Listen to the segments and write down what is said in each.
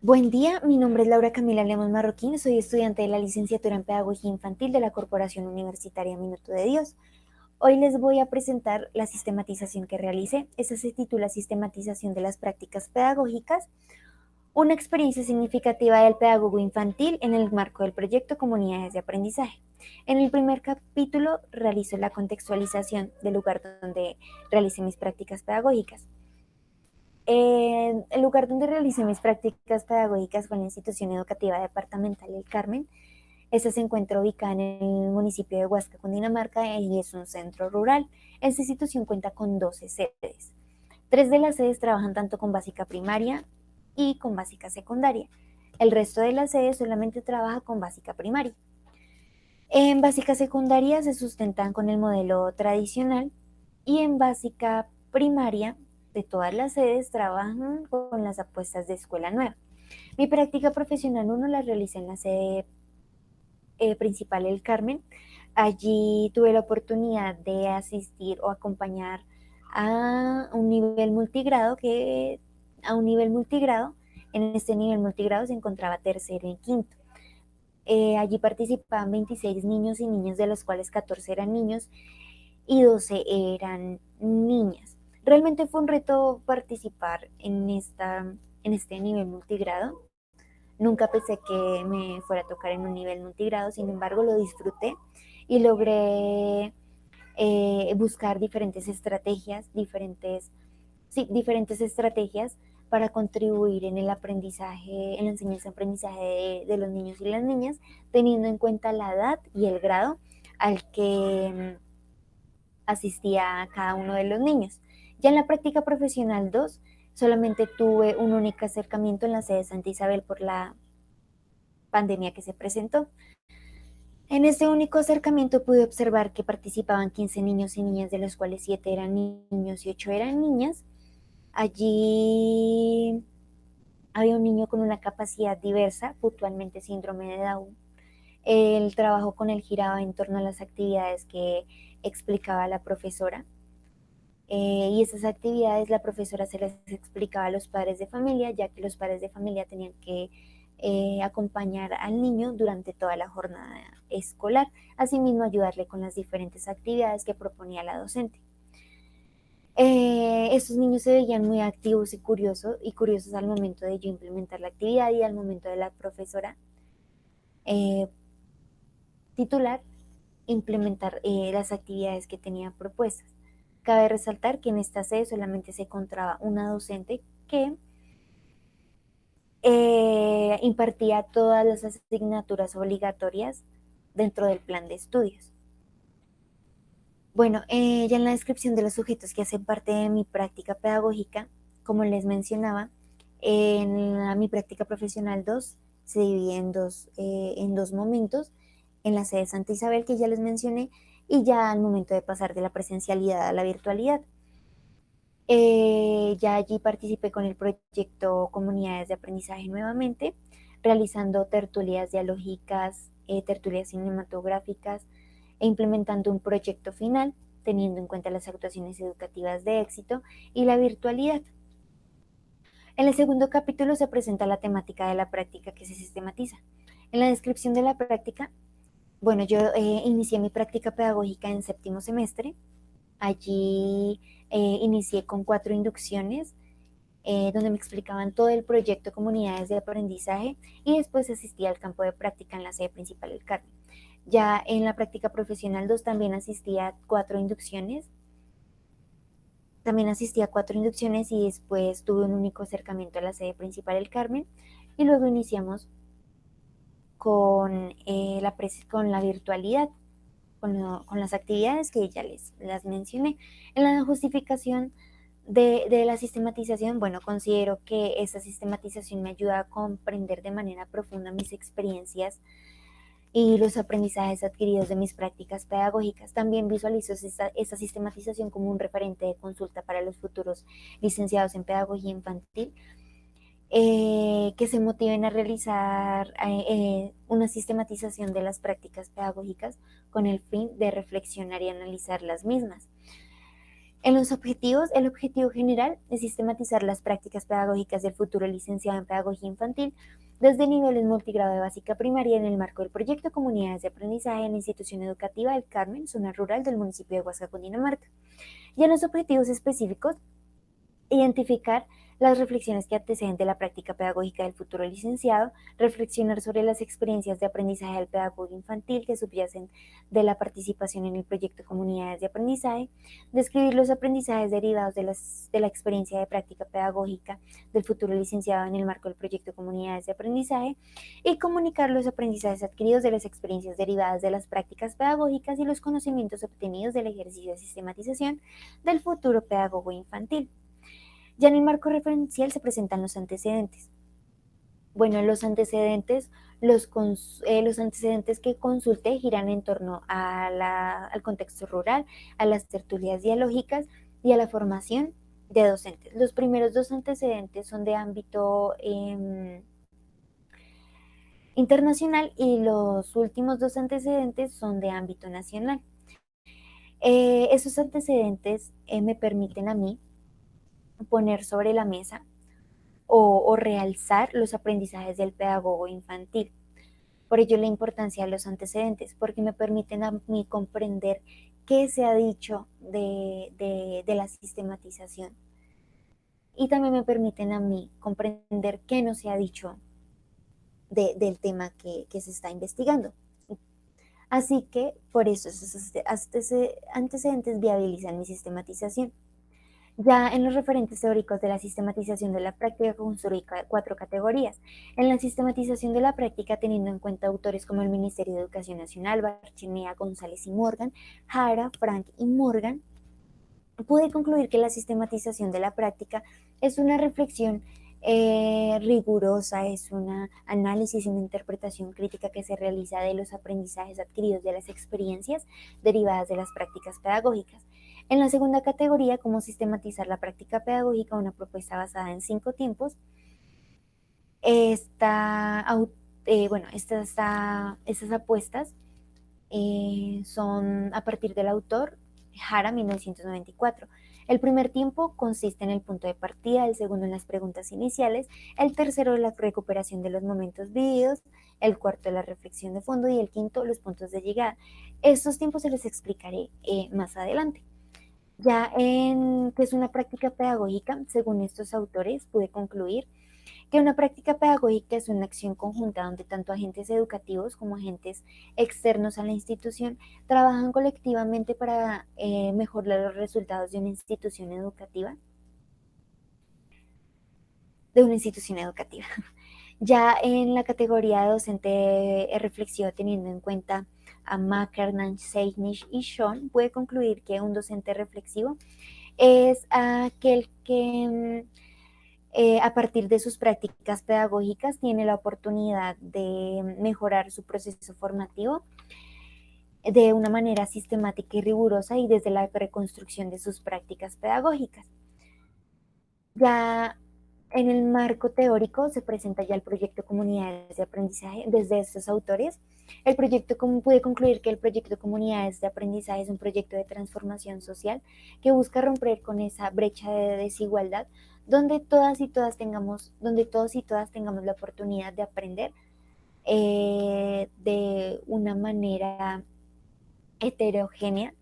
Buen día, mi nombre es Laura Camila Lemos Marroquín, soy estudiante de la licenciatura en Pedagogía Infantil de la Corporación Universitaria Minuto de Dios. Hoy les voy a presentar la sistematización que realicé. Esta se titula Sistematización de las prácticas pedagógicas, una experiencia significativa del pedagogo infantil en el marco del proyecto Comunidades de Aprendizaje. En el primer capítulo realizo la contextualización del lugar donde realicé mis prácticas pedagógicas. El lugar donde realicé mis prácticas pedagógicas fue en la institución educativa departamental El Carmen. Esta se encuentra ubicada en el municipio de Huasca, Cundinamarca, y es un centro rural. Esta institución cuenta con 12 sedes. 3 de las sedes trabajan tanto con básica primaria y con básica secundaria. El resto de las sedes solamente trabaja con básica primaria. En básica secundaria se sustentan con el modelo tradicional y en básica primaria de todas las sedes trabajan con las apuestas de escuela nueva. Mi práctica profesional 1 la realicé en la sede principal El Carmen. Allí tuve la oportunidad de asistir o acompañar a un nivel multigrado en este nivel multigrado se encontraba tercero y quinto. Allí participaban 26 niños y niñas, de los cuales 14 eran niños y 12 eran niñas. Realmente fue un reto participar en este nivel multigrado. Nunca pensé que me fuera a tocar en un nivel multigrado, sin embargo lo disfruté y logré buscar diferentes estrategias para contribuir en el aprendizaje, en la enseñanza-aprendizaje de los niños y las niñas, teniendo en cuenta la edad y el grado al que asistía cada uno de los niños. Ya en la práctica profesional 2, solamente tuve un único acercamiento en la sede de Santa Isabel por la pandemia que se presentó. En este único acercamiento pude observar que participaban 15 niños y niñas, de los cuales 7 eran niños y 8 eran niñas. Allí había un niño con una capacidad diversa, puntualmente síndrome de Down. El trabajo con él giraba en torno a las actividades que explicaba la profesora. Y esas actividades la profesora se les explicaba a los padres de familia, ya que los padres de familia tenían que acompañar al niño durante toda la jornada escolar, asimismo ayudarle con las diferentes actividades que proponía la docente. Estos niños se veían muy activos y curiosos al momento de yo implementar la actividad y al momento de la profesora eh, titular implementar las actividades que tenía propuestas. Cabe resaltar que en esta sede solamente se encontraba una docente que impartía todas las asignaturas obligatorias dentro del plan de estudios. Bueno, ya en la descripción de los sujetos que hacen parte de mi práctica pedagógica, como les mencionaba, mi práctica profesional 2 se divide en dos momentos, en la sede de Santa Isabel, que ya les mencioné, y ya al momento de pasar de la presencialidad a la virtualidad. Ya allí participé con el proyecto Comunidades de Aprendizaje nuevamente, realizando tertulias dialógicas, tertulias cinematográficas e implementando un proyecto final, teniendo en cuenta las actuaciones educativas de éxito y la virtualidad. En el segundo capítulo se presenta la temática de la práctica que se sistematiza. En la descripción de la práctica, bueno, yo inicié mi práctica pedagógica en séptimo semestre. Allí inicié con 4 inducciones donde me explicaban todo el proyecto Comunidades de Aprendizaje y después asistí al campo de práctica en la sede principal del Carmen. Ya en la práctica profesional 2 también asistí a 4 inducciones y después tuve un único acercamiento a la sede principal del Carmen y luego iniciamos con la virtualidad, con las actividades que ya las mencioné. En la justificación de la sistematización, bueno, considero que esa sistematización me ayuda a comprender de manera profunda mis experiencias y los aprendizajes adquiridos de mis prácticas pedagógicas. También visualizo esta sistematización como un referente de consulta para los futuros licenciados en pedagogía infantil, que se motiven a realizar una sistematización de las prácticas pedagógicas con el fin de reflexionar y analizar las mismas. En los objetivos, el objetivo general es sistematizar las prácticas pedagógicas del futuro licenciado en Pedagogía Infantil desde niveles multigrado de básica primaria en el marco del proyecto Comunidades de Aprendizaje en la institución educativa del Carmen, zona rural del municipio de Huasca, Cundinamarca. Y en los objetivos específicos, identificar las reflexiones que anteceden de la práctica pedagógica del futuro licenciado, reflexionar sobre las experiencias de aprendizaje del pedagogo infantil que subyacen de la participación en el proyecto Comunidades de Aprendizaje, describir los aprendizajes derivados de la experiencia de práctica pedagógica del futuro licenciado en el marco del proyecto Comunidades de Aprendizaje y comunicar los aprendizajes adquiridos de las experiencias derivadas de las prácticas pedagógicas y los conocimientos obtenidos del ejercicio de sistematización del futuro pedagogo infantil. Ya en el marco referencial se presentan los antecedentes. Bueno, los antecedentes que consulté giran en torno al contexto rural, a las tertulias dialógicas y a la formación de docentes. Los primeros dos antecedentes son de ámbito internacional y los últimos dos antecedentes son de ámbito nacional. Esos antecedentes me permiten a mí poner sobre la mesa o realzar los aprendizajes del pedagogo infantil. Por ello la importancia de los antecedentes, porque me permiten a mí comprender qué se ha dicho de la sistematización y también me permiten a mí comprender qué no se ha dicho del tema que se está investigando. Así que por eso esos antecedentes viabilizan mi sistematización. Ya en los referentes teóricos de la sistematización de la práctica construí cuatro categorías. En la sistematización de la práctica, teniendo en cuenta autores como el Ministerio de Educación Nacional, Barchinea, González y Morgan, Jara, Frank y Morgan, pude concluir que la sistematización de la práctica es una reflexión rigurosa, es un análisis y una interpretación crítica que se realiza de los aprendizajes adquiridos de las experiencias derivadas de las prácticas pedagógicas. En la segunda categoría, cómo sistematizar la práctica pedagógica, una propuesta basada en 5 tiempos. Estas apuestas son a partir del autor Jara, 1994. El primer tiempo consiste en el punto de partida, el segundo en las preguntas iniciales, el tercero en la recuperación de los momentos vividos, el cuarto la reflexión de fondo y el quinto los puntos de llegada. Estos tiempos se los explicaré más adelante. Ya en que es una práctica pedagógica, según estos autores, pude concluir que una práctica pedagógica es una acción conjunta donde tanto agentes educativos como agentes externos a la institución trabajan colectivamente para mejorar los resultados de una institución educativa. Ya en la categoría de docente reflexivo, teniendo en cuenta a Mackernan, Seignich y Sean, puede concluir que un docente reflexivo es aquel que a partir de sus prácticas pedagógicas tiene la oportunidad de mejorar su proceso formativo de una manera sistemática y rigurosa y desde la reconstrucción de sus prácticas pedagógicas. Ya en el marco teórico se presenta ya el proyecto Comunidades de Aprendizaje desde estos autores. Pude concluir que el proyecto Comunidades de Aprendizaje es un proyecto de transformación social que busca romper con esa brecha de desigualdad donde todos y todas tengamos la oportunidad de aprender de una manera heterogénea,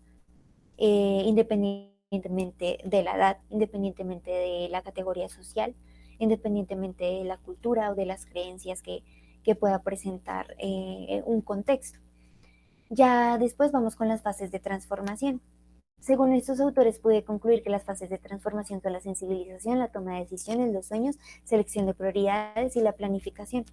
independientemente de la edad, independientemente de la categoría social, independientemente de la cultura o de las creencias que pueda presentar un contexto. Ya después vamos con las fases de transformación. Según estos autores, pude concluir que las fases de transformación son la sensibilización, la toma de decisiones, los sueños, selección de prioridades y la planificación.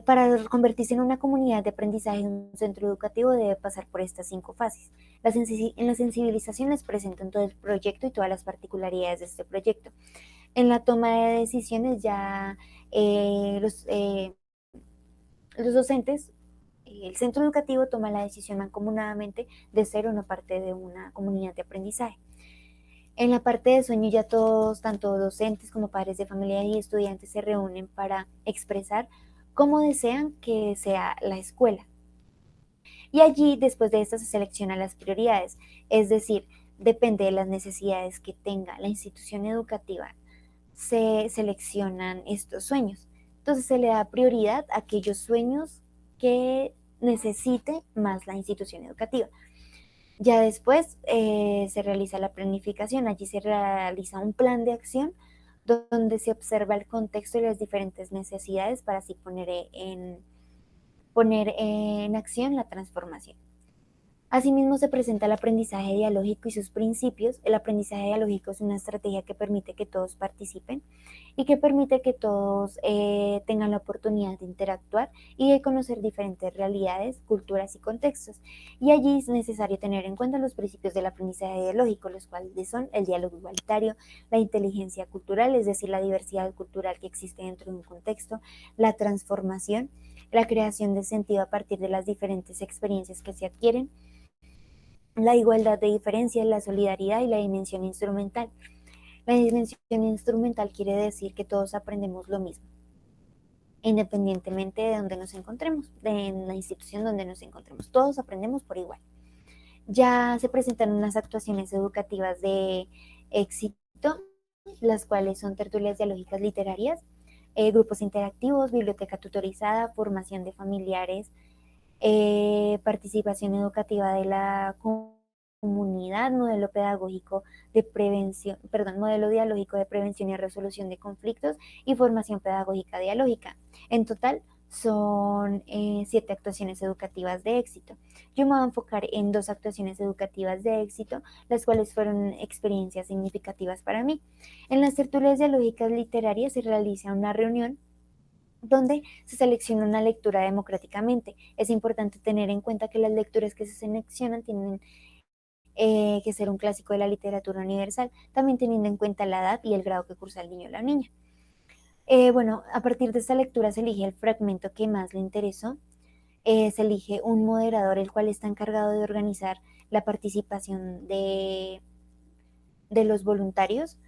Para convertirse en una comunidad de aprendizaje en un centro educativo debe pasar por estas 5 fases. En la sensibilización les presentan todo el proyecto y todas las particularidades de este proyecto. En la toma de decisiones ya los docentes, el centro educativo toma la decisión mancomunadamente de ser una parte de una comunidad de aprendizaje. En la parte de sueño ya todos, tanto docentes como padres de familia y estudiantes, se reúnen para expresar cómo desean que sea la escuela. Y allí, después de esto, se seleccionan las prioridades, es decir, depende de las necesidades que tenga la institución educativa, se seleccionan estos sueños. Entonces se le da prioridad a aquellos sueños que necesite más la institución educativa. Ya después se realiza la planificación, allí se realiza un plan de acción donde se observa el contexto y las diferentes necesidades para así poner en acción la transformación. Asimismo, se presenta el aprendizaje dialógico y sus principios. El aprendizaje dialógico es una estrategia que permite que todos participen y que permite que todos tengan la oportunidad de interactuar y de conocer diferentes realidades, culturas y contextos. Y allí es necesario tener en cuenta los principios del aprendizaje dialógico, los cuales son el diálogo igualitario, la inteligencia cultural, es decir, la diversidad cultural que existe dentro de un contexto, la transformación, la creación de sentido a partir de las diferentes experiencias que se adquieren, la igualdad de diferencias, la solidaridad y la dimensión instrumental. La dimensión instrumental quiere decir que todos aprendemos lo mismo, independientemente de donde nos encontremos, de la institución donde nos encontremos. Todos aprendemos por igual. Ya se presentan unas actuaciones educativas de éxito, las cuales son tertulias dialógicas literarias, grupos interactivos, biblioteca tutorizada, formación de familiares, participación educativa de la comunidad, modelo pedagógico de prevención, perdón, modelo dialógico de prevención y resolución de conflictos y formación pedagógica dialógica. En total son 7 actuaciones educativas de éxito. Yo me voy a enfocar en 2 actuaciones educativas de éxito, las cuales fueron experiencias significativas para mí. En las tertulias dialógicas literarias se realiza una reunión donde se selecciona una lectura democráticamente. Es importante tener en cuenta que las lecturas que se seleccionan tienen que ser un clásico de la literatura universal, también teniendo en cuenta la edad y el grado que cursa el niño o la niña. Bueno, a partir de esta lectura se elige el fragmento que más le interesó, se elige un moderador, el cual está encargado de organizar la participación de los voluntarios.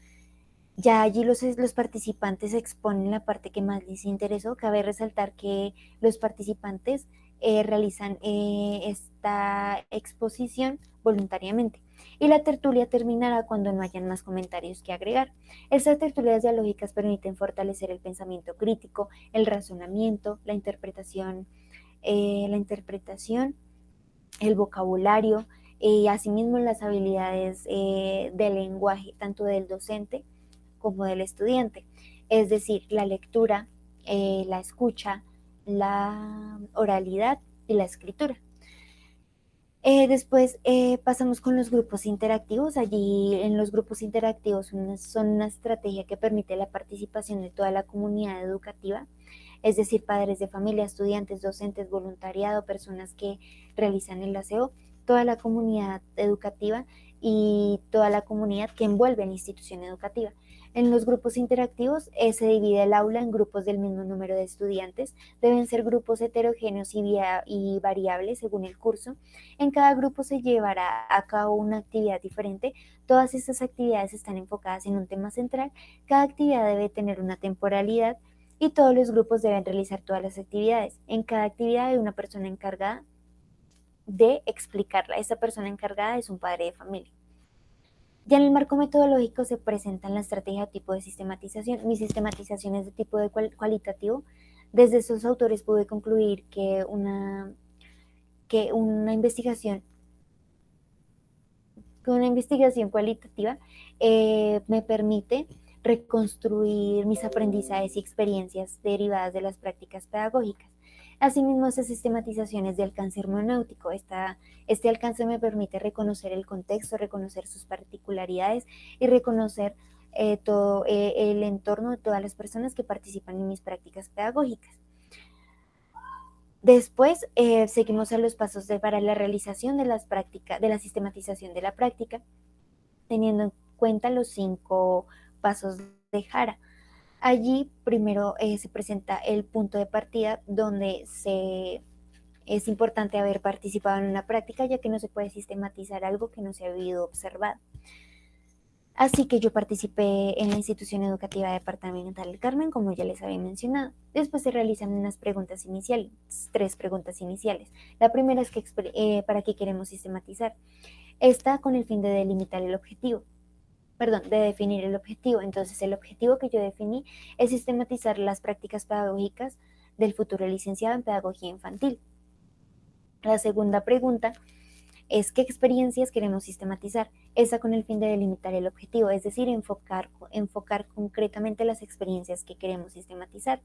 Ya allí los participantes exponen la parte que más les interesó. Cabe resaltar que los participantes realizan esta exposición voluntariamente. Y la tertulia terminará cuando no hayan más comentarios que agregar. Estas tertulias dialógicas permiten fortalecer el pensamiento crítico, el razonamiento, la interpretación, el vocabulario y asimismo las habilidades del lenguaje, tanto del docente como del estudiante, es decir, la lectura, la escucha, la oralidad y la escritura. Después pasamos con los grupos interactivos. Allí en los grupos interactivos son una estrategia que permite la participación de toda la comunidad educativa, es decir, padres de familia, estudiantes, docentes, voluntariado, personas que realizan el aseo, toda la comunidad educativa y toda la comunidad que envuelve a la institución educativa. En los grupos interactivos se divide el aula en grupos del mismo número de estudiantes. Deben ser grupos heterogéneos y variables según el curso. En cada grupo se llevará a cabo una actividad diferente. Todas estas actividades están enfocadas en un tema central. Cada actividad debe tener una temporalidad y todos los grupos deben realizar todas las actividades. En cada actividad hay una persona encargada de explicarla. Esa persona encargada es un padre de familia. Ya en el marco metodológico se presentan la estrategia o tipo de sistematización. Mi sistematización es de tipo de cualitativo. Desde estos autores pude concluir que una investigación cualitativa me permite reconstruir mis aprendizajes y experiencias derivadas de las prácticas pedagógicas. Asimismo, esta sistematización es de alcance hermenéutico. Este alcance me permite reconocer el contexto, reconocer sus particularidades y reconocer todo el entorno de todas las personas que participan en mis prácticas pedagógicas. Después seguimos a los pasos para la realización de la sistematización de la práctica, teniendo en cuenta los 5 pasos de Jara. Allí primero se presenta el punto de partida donde es importante haber participado en una práctica, ya que no se puede sistematizar algo que no se ha habido observado. Así que yo participé en la institución educativa departamental del Carmen, como ya les había mencionado. Después se realizan unas preguntas iniciales, 3 preguntas iniciales. La primera es ¿para qué queremos sistematizar? Esta con el fin de delimitar el objetivo, de definir el objetivo. Entonces, el objetivo que yo definí es sistematizar las prácticas pedagógicas del futuro licenciado en pedagogía infantil. La segunda pregunta es qué experiencias queremos sistematizar, esa con el fin de delimitar el objetivo, es decir, enfocar concretamente las experiencias que queremos sistematizar.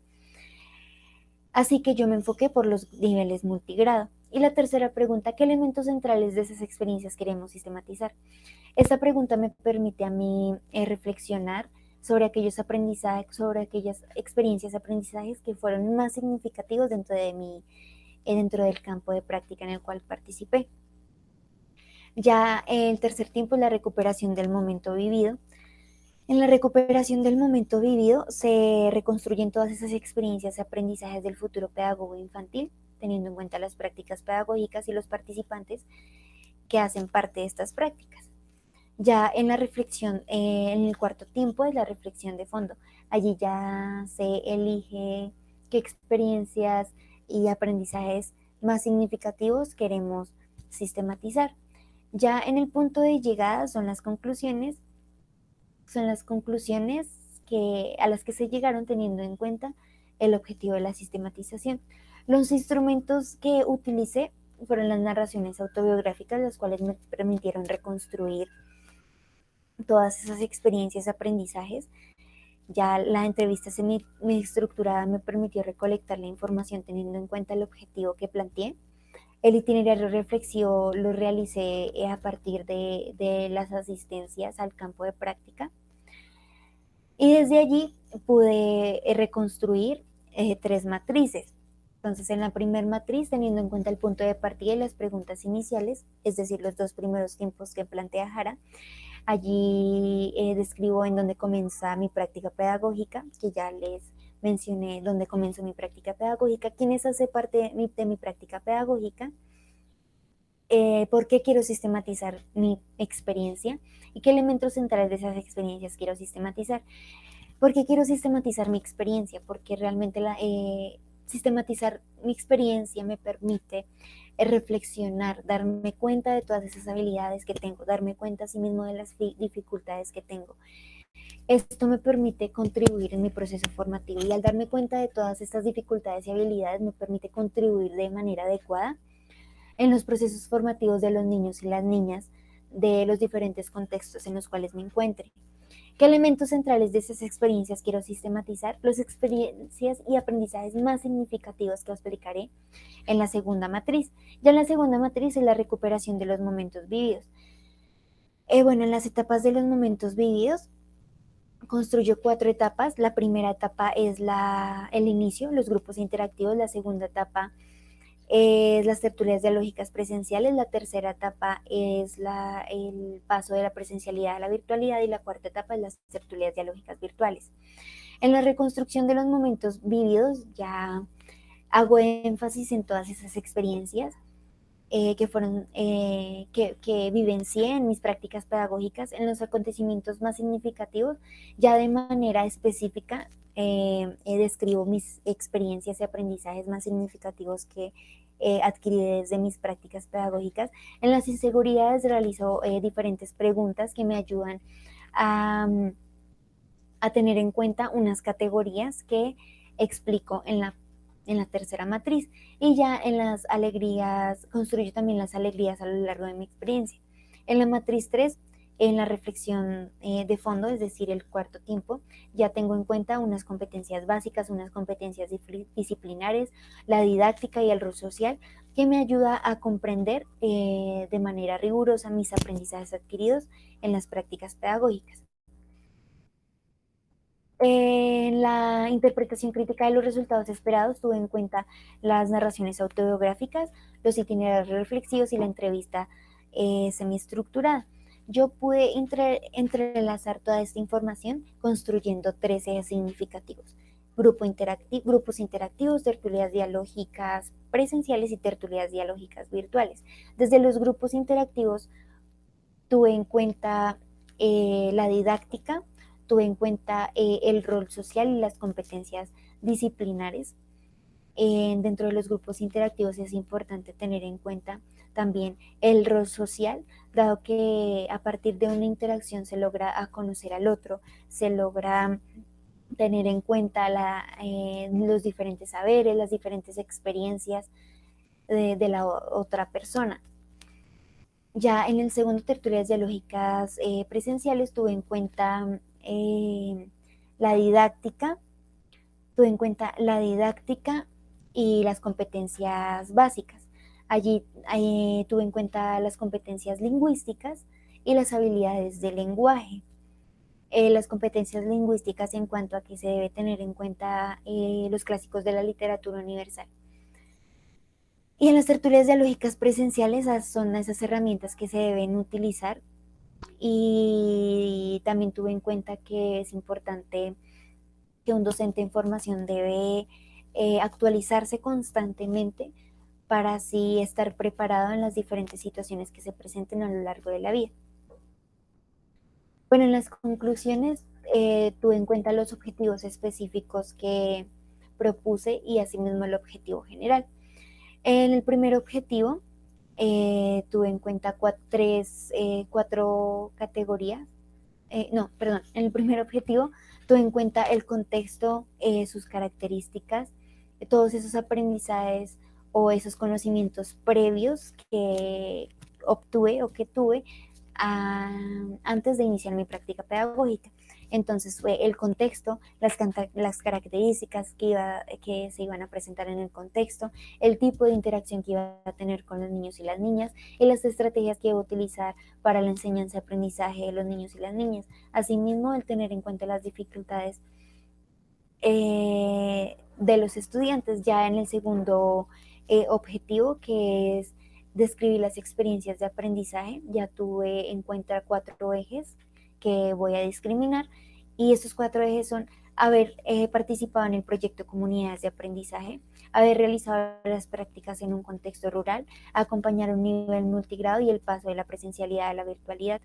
Así que yo me enfoqué por los niveles multigrado. Y la tercera pregunta, ¿qué elementos centrales de esas experiencias queremos sistematizar? Esta pregunta me permite a mí reflexionar sobre aquellos aprendizajes, sobre aquellas experiencias, aprendizajes que fueron más significativos dentro del campo de práctica en el cual participé. Ya el tercer tiempo es la recuperación del momento vivido. En la recuperación del momento vivido se reconstruyen todas esas experiencias y aprendizajes del futuro pedagogo infantil, teniendo en cuenta las prácticas pedagógicas y los participantes que hacen parte de estas prácticas. Ya en la reflexión, en el cuarto tiempo es la reflexión de fondo. Allí ya se elige qué experiencias y aprendizajes más significativos queremos sistematizar. Ya en el punto de llegada son las conclusiones a las que se llegaron teniendo en cuenta el objetivo de la sistematización. Los instrumentos que utilicé fueron las narraciones autobiográficas, las cuales me permitieron reconstruir todas esas experiencias, aprendizajes. Ya la entrevista semi-estructurada me permitió recolectar la información teniendo en cuenta el objetivo que planteé. El itinerario reflexivo lo realicé a partir de las asistencias al campo de práctica. Y desde allí pude reconstruir 3 matrices. Entonces, en la primera matriz, teniendo en cuenta el punto de partida y las preguntas iniciales, es decir, los 2 primeros tiempos que plantea Jara, allí describo en dónde comienza mi práctica pedagógica, que ya les mencioné dónde comenzó mi práctica pedagógica, quiénes hace parte de mi práctica pedagógica, por qué quiero sistematizar mi experiencia y qué elementos centrales de esas experiencias quiero sistematizar. ¿Por qué quiero sistematizar mi experiencia? Porque realmente sistematizar mi experiencia me permite reflexionar, darme cuenta de todas esas habilidades que tengo, darme cuenta asimismo de las dificultades que tengo. Esto me permite contribuir en mi proceso formativo y al darme cuenta de todas estas dificultades y habilidades me permite contribuir de manera adecuada en los procesos formativos de los niños y las niñas de los diferentes contextos en los cuales me encuentre. ¿Qué elementos centrales de esas experiencias quiero sistematizar? Las experiencias y aprendizajes más significativos que os explicaré en la segunda matriz. Ya en la segunda matriz es la recuperación de los momentos vividos. En las etapas de los momentos vividos construyo 4 etapas. La primera etapa es el inicio, los grupos interactivos. La segunda etapa es las tertulias dialógicas presenciales. La tercera etapa es el paso de la presencialidad a la virtualidad y la cuarta etapa es las tertulias dialógicas virtuales. En la reconstrucción de los momentos vividos ya hago énfasis en todas esas experiencias que vivencié en mis prácticas pedagógicas, en los acontecimientos más significativos, ya de manera específica describo mis experiencias y aprendizajes más significativos que adquirí desde mis prácticas pedagógicas. En las inseguridades realizo diferentes preguntas que me ayudan a, a tener en cuenta unas categorías que explico en la tercera matriz. Y ya en las alegrías, construyo también las alegrías a lo largo de mi experiencia. En la matriz 3, en la reflexión de fondo, es decir, el cuarto tiempo, ya tengo en cuenta unas competencias básicas, unas competencias disciplinares, la didáctica y el rol social, que me ayuda a comprender de manera rigurosa mis aprendizajes adquiridos en las prácticas pedagógicas. En la interpretación crítica de los resultados esperados tuve en cuenta las narraciones autobiográficas, los itinerarios reflexivos y la entrevista semiestructurada. Yo pude entrelazar toda esta información construyendo 3 ejes significativos: grupos interactivos, tertulias dialógicas presenciales y tertulias dialógicas virtuales. Desde los grupos interactivos tuve en cuenta la didáctica, tuve en cuenta el rol social y las competencias disciplinares. dentro de los grupos interactivos es importante tener en cuenta también el rol social, dado que a partir de una interacción se logra a conocer al otro, se logra tener en cuenta los diferentes saberes, las diferentes experiencias de la otra persona. Ya en el segundo, tertulias dialógicas presenciales, tuve en cuenta la didáctica, y las competencias básicas. Allí tuve en cuenta las competencias lingüísticas y las habilidades de lenguaje. Las competencias lingüísticas en cuanto a que se debe tener en cuenta los clásicos de la literatura universal. Y en las tertulias dialógicas presenciales son esas herramientas que se deben utilizar, y también tuve en cuenta que es importante que un docente en formación debe actualizarse constantemente para así estar preparado en las diferentes situaciones que se presenten a lo largo de la vida. Bueno, en las conclusiones tuve en cuenta los objetivos específicos que propuse y asimismo el objetivo general. En el primer objetivo tuve en cuenta cuatro categorías. En el primer objetivo tuve en cuenta el contexto, sus características, todos esos aprendizajes o esos conocimientos previos que obtuve o que tuve antes de iniciar mi práctica pedagógica. Entonces fue el contexto, las características que se iban a presentar en el contexto, el tipo de interacción que iba a tener con los niños y las niñas, y las estrategias que iba a utilizar para la enseñanza y aprendizaje de los niños y las niñas. Asimismo, el tener en cuenta las dificultades de los estudiantes. Ya en el segundo objetivo, que es describir las experiencias de aprendizaje, ya tuve en cuenta 4 ejes que voy a discriminar, y estos 4 ejes son haber participado en el proyecto Comunidades de Aprendizaje, haber realizado las prácticas en un contexto rural, acompañar un nivel multigrado y el paso de la presencialidad a la virtualidad.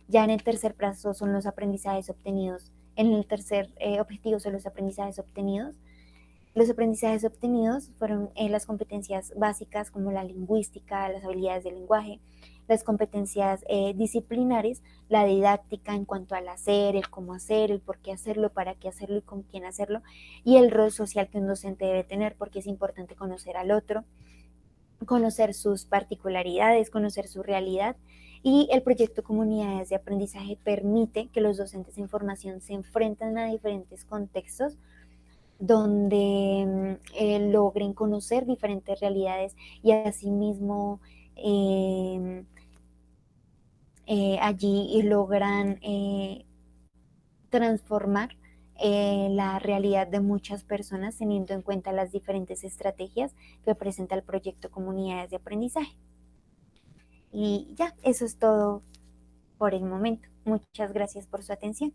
Ya en el tercer plazo son los aprendizajes obtenidos. En el tercer objetivo son los aprendizajes obtenidos. Los aprendizajes obtenidos fueron las competencias básicas como la lingüística, las habilidades del lenguaje, las competencias disciplinares, la didáctica en cuanto al hacer, el cómo hacer, el por qué hacerlo, para qué hacerlo y con quién hacerlo, y el rol social que un docente debe tener, porque es importante conocer al otro, conocer sus particularidades, conocer su realidad. Y el proyecto Comunidades de Aprendizaje permite que los docentes en formación se enfrenten a diferentes contextos donde logren conocer diferentes realidades y asimismo allí logran transformar la realidad de muchas personas, teniendo en cuenta las diferentes estrategias que presenta el proyecto Comunidades de Aprendizaje. Y ya, eso es todo por el momento. Muchas gracias por su atención.